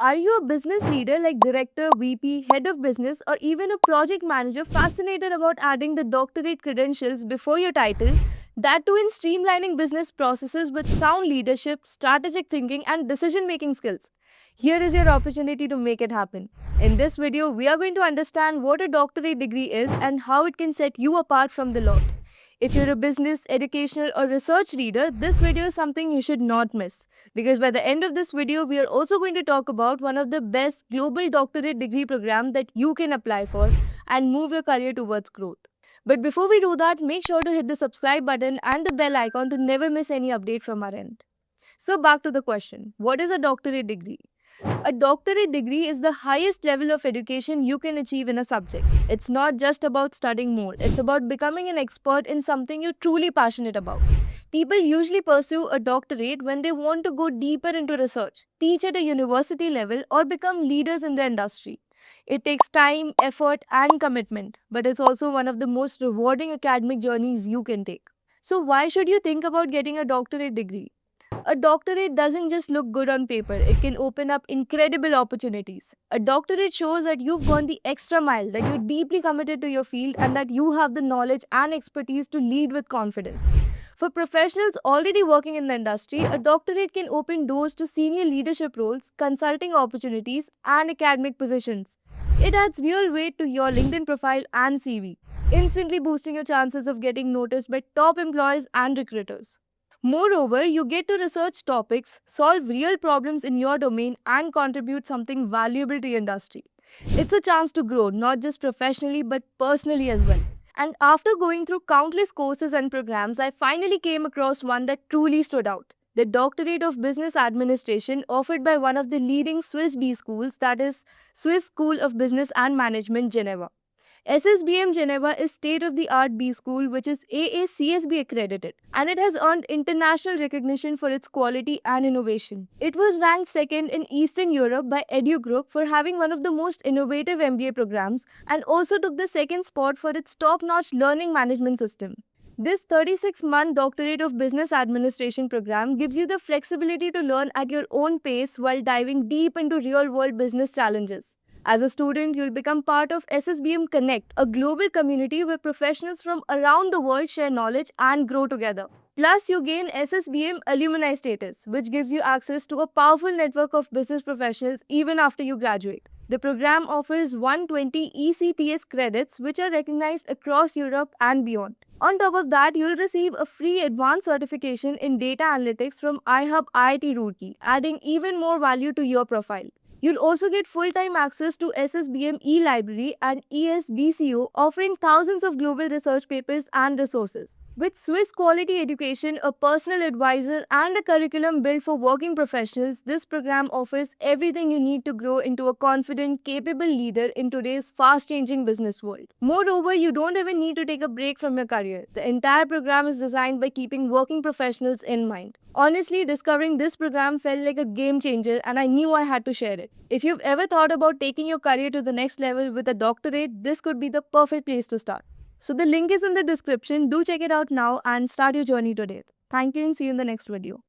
Are you a business leader like director, VP, head of business, or even a project manager fascinated about adding the doctorate credentials before your title? That too in streamlining business processes with sound leadership, strategic thinking, and decision making skills. Here is your opportunity to make it happen. In this video, we are going to understand what a doctorate degree is and how it can set you apart from the lot. If you're a business, educational, or research reader, this video is something you should not miss. Because by the end of this video, we are also going to talk about one of the best global doctorate degree program that you can apply for and move your career towards growth. But before we do that, make sure to hit the subscribe button and the bell icon to never miss any update from our end. So back to the question, what is a doctorate degree? A doctorate degree is the highest level of education you can achieve in a subject. It's not just about studying more, it's about becoming an expert in something you're truly passionate about. People usually pursue a doctorate when they want to go deeper into research, teach at a university level, or become leaders in the industry. It takes time, effort, and commitment, but it's also one of the most rewarding academic journeys you can take. So, why should you think about getting a doctorate degree? A doctorate doesn't just look good on paper, it can open up incredible opportunities. A doctorate shows that you've gone the extra mile, that you're deeply committed to your field, and that you have the knowledge and expertise to lead with confidence. For professionals already working in the industry, a doctorate can open doors to senior leadership roles, consulting opportunities, and academic positions. It adds real weight to your LinkedIn profile and CV, instantly boosting your chances of getting noticed by top employers and recruiters. Moreover, you get to research topics, solve real problems in your domain, and contribute something valuable to your industry. It's a chance to grow, not just professionally but personally as well. And after going through countless courses and programs, I finally came across one that truly stood out. The Doctorate of Business Administration, offered by one of the leading Swiss B schools, that is, Swiss School of Business and Management, Geneva. SSBM Geneva is state-of-the-art B school which is AACSB accredited, and it has earned international recognition for its quality and innovation. It was ranked second in Eastern Europe by EduGroup for having one of the most innovative MBA programs and also took the second spot for its top-notch learning management system. This 36-month Doctorate of Business Administration program gives you the flexibility to learn at your own pace while diving deep into real-world business challenges. As a student, you'll become part of SSBM Connect, a global community where professionals from around the world share knowledge and grow together. Plus, you gain SSBM alumni status, which gives you access to a powerful network of business professionals even after you graduate. The program offers 120 ECTS credits, which are recognized across Europe and beyond. On top of that, you'll receive a free advanced certification in data analytics from iHub IIT Roorkee, adding even more value to your profile. You'll also get full-time access to SSBM eLibrary and ESBCO, offering thousands of global research papers and resources. With Swiss Quality Education, a personal advisor, and a curriculum built for working professionals, this program offers everything you need to grow into a confident, capable leader in today's fast-changing business world. Moreover, you don't even need to take a break from your career. The entire program is designed by keeping working professionals in mind. Honestly, discovering this program felt like a game changer and I knew I had to share it. If you've ever thought about taking your career to the next level with a doctorate, this could be the perfect place to start. So the link is in the description. Do check it out now and start your journey today. Thank you and see you in the next video.